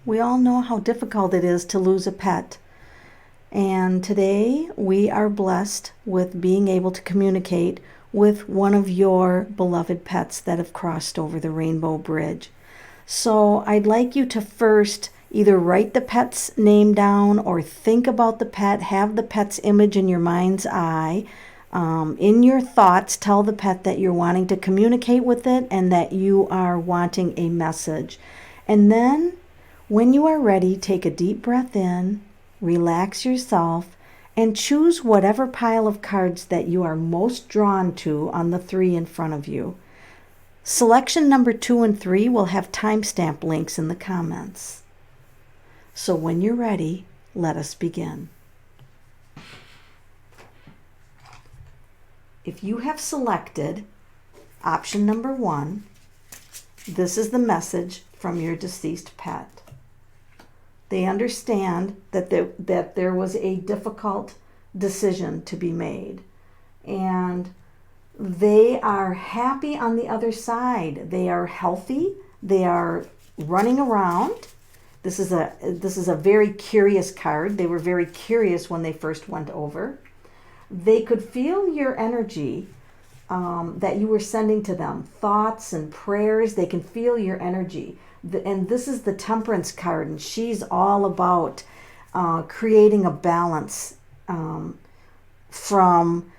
We all know how difficult it is to lose a pet. And today we are blessed with being able to communicate with one of your beloved pets that have crossed over the Rainbow Bridge. So I'd like you to first either write the pet's name down or think about the pet, have the pet's image in your mind's eye. In your thoughts, tell the pet that you're wanting to communicate with it and that you are wanting a message. And then, when you are ready, take a deep breath in, relax yourself, and choose whatever pile of cards that you are most drawn to on the 3 in front of you. Selection number 2 and 3 will have timestamp links in the comments. So when you're ready, let us begin. If you have selected option number 1, this is the message from your deceased pet. They understand that there was a difficult decision to be made, and they are happy on the other side. They are healthy. They are running around. This is a very curious card. They were very curious when they first went over. They could feel your energy that you were sending to them, thoughts and prayers. They can feel your energy. And this is the Temperance card, and she's all about creating a balance from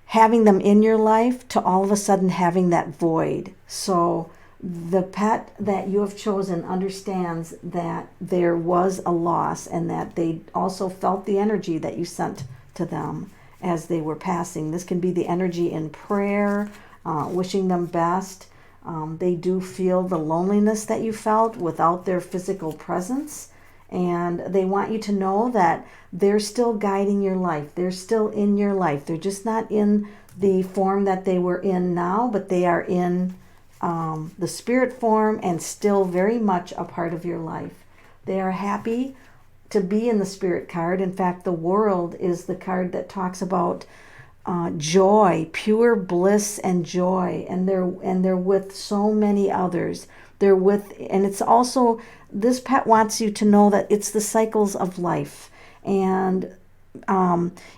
having them in your life to all of a sudden having that void. So the pet that you have chosen understands that there was a loss and that they also felt the energy that you sent to them as they were passing. This can be the energy in prayer, wishing them best. They do feel the loneliness that you felt without their physical presence. And they want you to know that they're still guiding your life. They're still in your life. They're just not in the form that they were in now, but they are in the spirit form and still very much a part of your life. They are happy to be in the Spirit card. In fact, the World is the card that talks about joy, pure bliss and joy, and they're with so many others. They're with, and it's also, this pet wants you to know that it's the cycles of life, and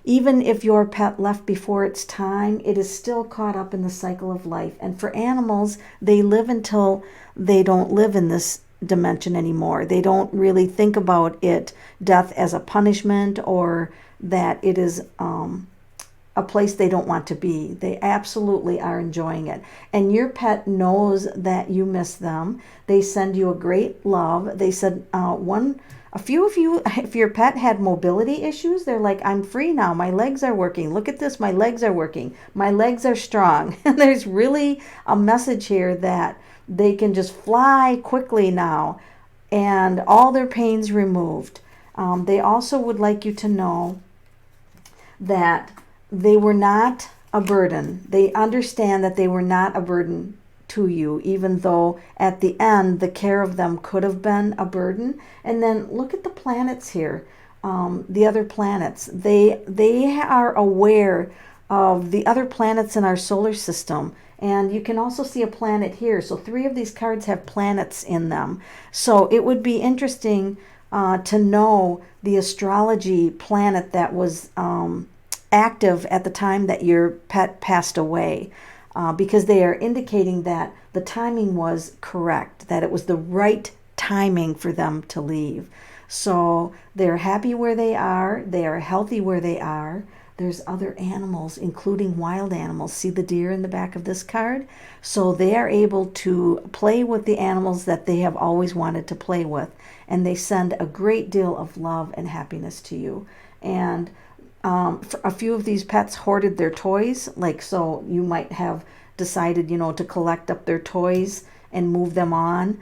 even if your pet left before its time, it is still caught up in the cycle of life. And for animals, they live until they don't live in this dimension anymore. They don't really think about death as a punishment, or that it is a place they don't want to be. They absolutely are enjoying it. And your pet knows that you miss them. They send you a great love. They said a few of you, if your pet had mobility issues, they're like, I'm free now. My legs are working. Look at this. My legs are working. My legs are strong. And there's really a message here that they can just fly quickly now and all their pains removed. They also would like you to know that they were not a burden. They understand that they were not a burden to you, even though at the end the care of them could have been a burden. And then look at the planets here, the other planets. They are aware of the other planets in our solar system. And you can also see a planet here. So 3 of these cards have planets in them. So it would be interesting to know the astrology planet that was active at the time that your pet passed away, because they are indicating that the timing was correct, that it was the right timing for them to leave. So they're happy where they are. They are healthy where they are. There's other animals, including wild animals. See the deer in the back of this card? So they are able to play with the animals that they have always wanted to play with. And they send a great deal of love and happiness to you. And a few of these pets hoarded their toys. So you might have decided, to collect up their toys and move them on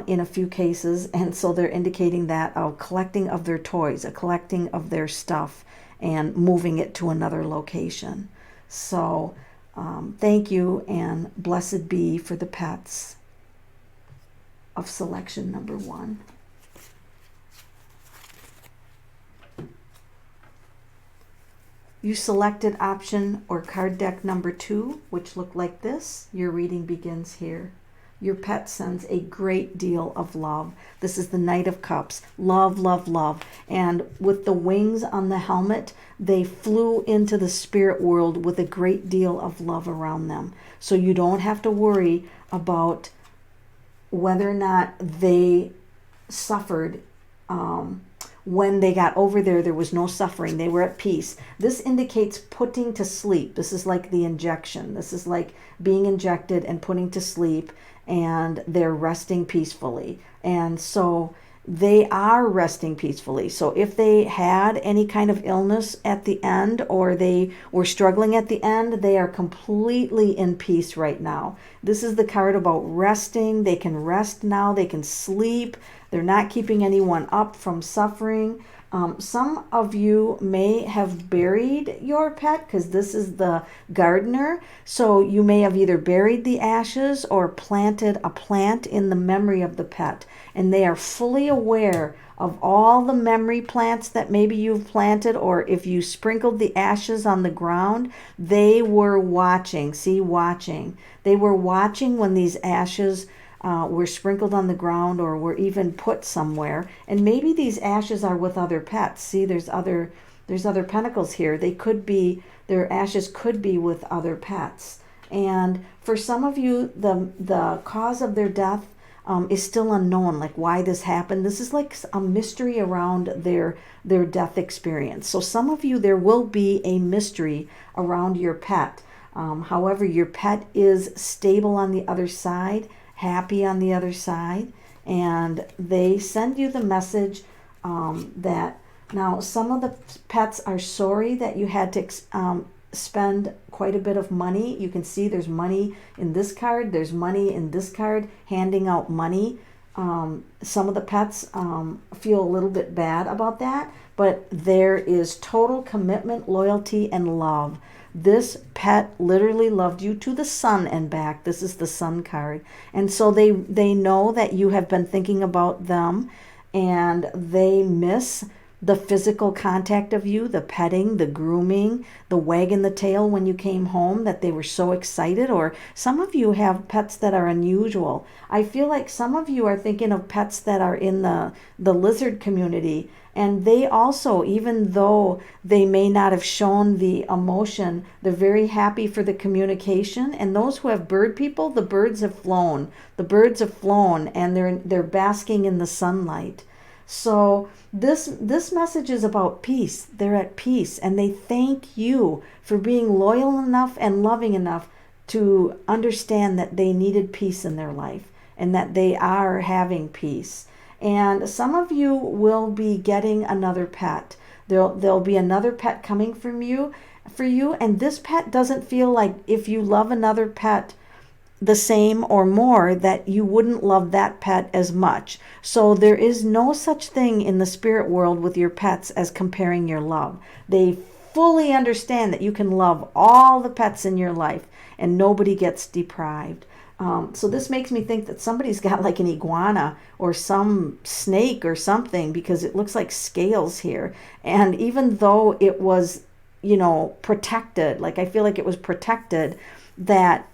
in a few cases. And so they're indicating that a collecting of their toys, a collecting of their stuff, and moving it to another location. So thank you, and blessed be for the pets of selection number 1. You selected option or card deck number 2, which looked like this. Your reading begins here. Your pet sends a great deal of love. This is the Knight of Cups. Love, love, love. And with the wings on the helmet, they flew into the spirit world with a great deal of love around them. So you don't have to worry about whether or not they suffered. When they got over there was no suffering. They were at peace. This indicates putting to sleep. This is like the injection. This is like being injected and putting to sleep, and they're resting peacefully. And so they are resting peacefully. So if they had any kind of illness at the end, or they were struggling at the end, they are completely in peace right now. This is the card about resting. They can rest now. They can sleep. They're not keeping anyone up from suffering. Some of you may have buried your pet, because this is the gardener. So you may have either buried the ashes or planted a plant in the memory of the pet. And they are fully aware of all the memory plants that maybe you've planted, or if you sprinkled the ashes on the ground, they were watching. See, watching. They were watching when these ashes were sprinkled on the ground or were even put somewhere. And maybe these ashes are with other pets. See, there's other pentacles here. They could be, their ashes could be with other pets. And for some of you, the cause of their death is still unknown, like why this happened. This is like a mystery around their death experience. So some of you, there will be a mystery around your pet. However, your pet is stable on the other side, happy on the other side, and they send you the message that now some of the pets are sorry that you had to spend quite a bit of money. You can see there's money in this card, there's money in this card, handing out money. Some of the pets feel a little bit bad about that, but there is total commitment, loyalty, and love. This pet literally loved you to the sun and back. This is the Sun card. And so they know that you have been thinking about them, and they miss the physical contact of you, the petting, the grooming, the wagging the tail when you came home, that they were so excited. Or some of you have pets that are unusual. I feel like some of you are thinking of pets that are in the lizard community, and they also, even though they may not have shown the emotion, they're very happy for the communication. And those who have bird people, the birds have flown. The birds have flown, and they're basking in the sunlight. So this message is about peace. They're at peace, and they thank you for being loyal enough and loving enough to understand that they needed peace in their life, and that they are having peace. And some of you will be getting another pet. There'll be another pet coming for you, and this pet doesn't feel like, if you love another pet the same or more, that you wouldn't love that pet as much. So there is no such thing in the spirit world with your pets as comparing your love. They fully understand that you can love all the pets in your life and nobody gets deprived. So this makes me think that somebody's got like an iguana or some snake or something, because it looks like scales here. And even though it was, protected, like I feel like it was protected, that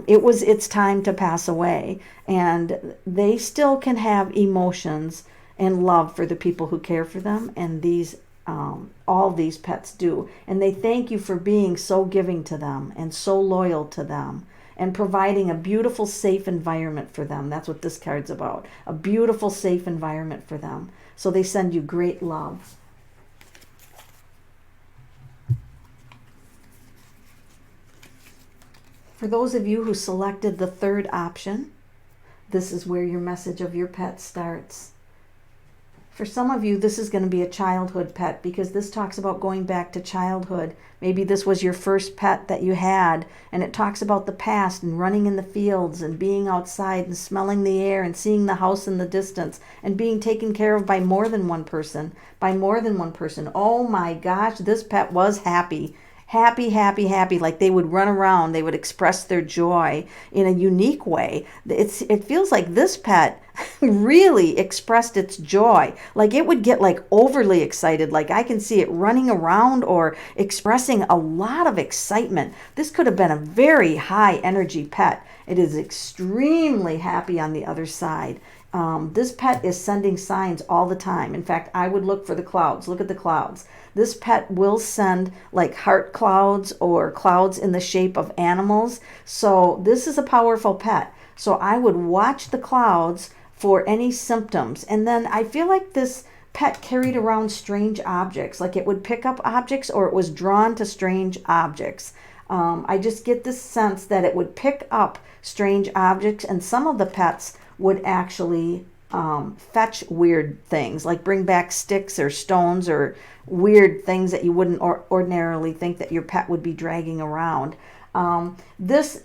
it was its time to pass away, and they still can have emotions and love for the people who care for them, and these all these pets do. And they thank you for being so giving to them and so loyal to them, and providing a beautiful, safe environment for them. That's what this card's about, a beautiful, safe environment for them. So they send you great love. For those of you who selected the third option, this is where your message of your pet starts. For some of you, this is going to be a childhood pet, because this talks about going back to childhood. Maybe this was your first pet that you had, and it talks about the past and running in the fields and being outside and smelling the air and seeing the house in the distance and being taken care of by more than one person. Oh my gosh, this pet was happy. happy, happy, happy. Like they would run around, they would express their joy in a unique way. It feels like this pet really expressed its joy. Like it would get like overly excited. Like I can see it running around or expressing a lot of excitement. This could have been a very high energy pet. It is extremely happy on the other side. This pet is sending signs all the time. In fact, I would look for the clouds. Look at the clouds. This pet will send like heart clouds or clouds in the shape of animals. So this is a powerful pet. So I would watch the clouds for any symptoms. And then I feel like this pet carried around strange objects, like it would pick up objects or it was drawn to strange objects. I just get this sense that it would pick up strange objects, and some of the pets would actually fetch weird things, like bring back sticks or stones or weird things that you wouldn't ordinarily think that your pet would be dragging around. This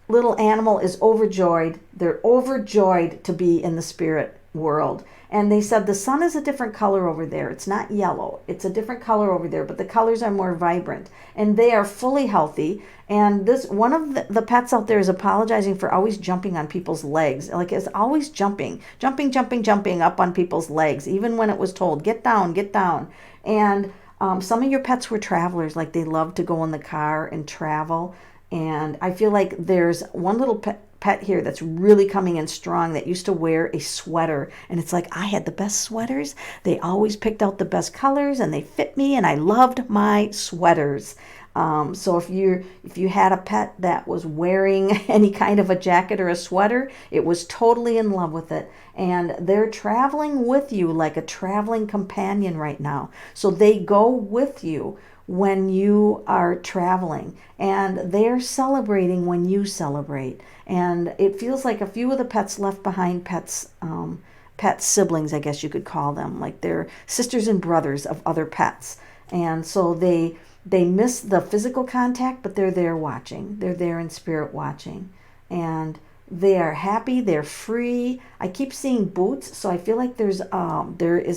little animal is overjoyed. They're overjoyed to be in the spirit world. And they said the sun is a different color over there. It's not yellow. It's a different color over there, but the colors are more vibrant. And they are fully healthy. And this one of the pets out there is apologizing for always jumping on people's legs. Like it's always jumping up on people's legs, even when it was told, get down, get down. And some of your pets were travelers, like they love to go in the car and travel. And I feel like there's one little pet here that's really coming in strong that used to wear a sweater, and it's like I had the best sweaters. They always picked out the best colors and they fit me, and I loved my sweaters. So if you had a pet that was wearing any kind of a jacket or a sweater, it was totally in love with it, and they're traveling with you like a traveling companion right now. So they go with you when you are traveling, and they're celebrating when you celebrate. And it feels like a few of the pets left behind, pet siblings, I guess you could call them, like they're sisters and brothers of other pets. And so they miss the physical contact, but they're there watching. They're there in spirit watching. And they are happy, they're free. I keep seeing boots, so I feel like there is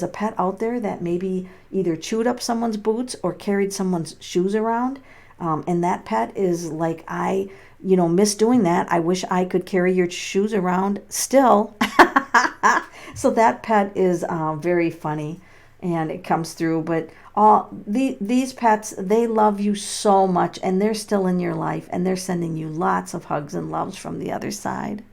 a pet out there that maybe either chewed up someone's boots or carried someone's shoes around. And that pet is like, I miss doing that. I wish I could carry your shoes around still. So that pet is very funny, and it comes through. But these pets, they love you so much, and they're still in your life, and they're sending you lots of hugs and loves from the other side.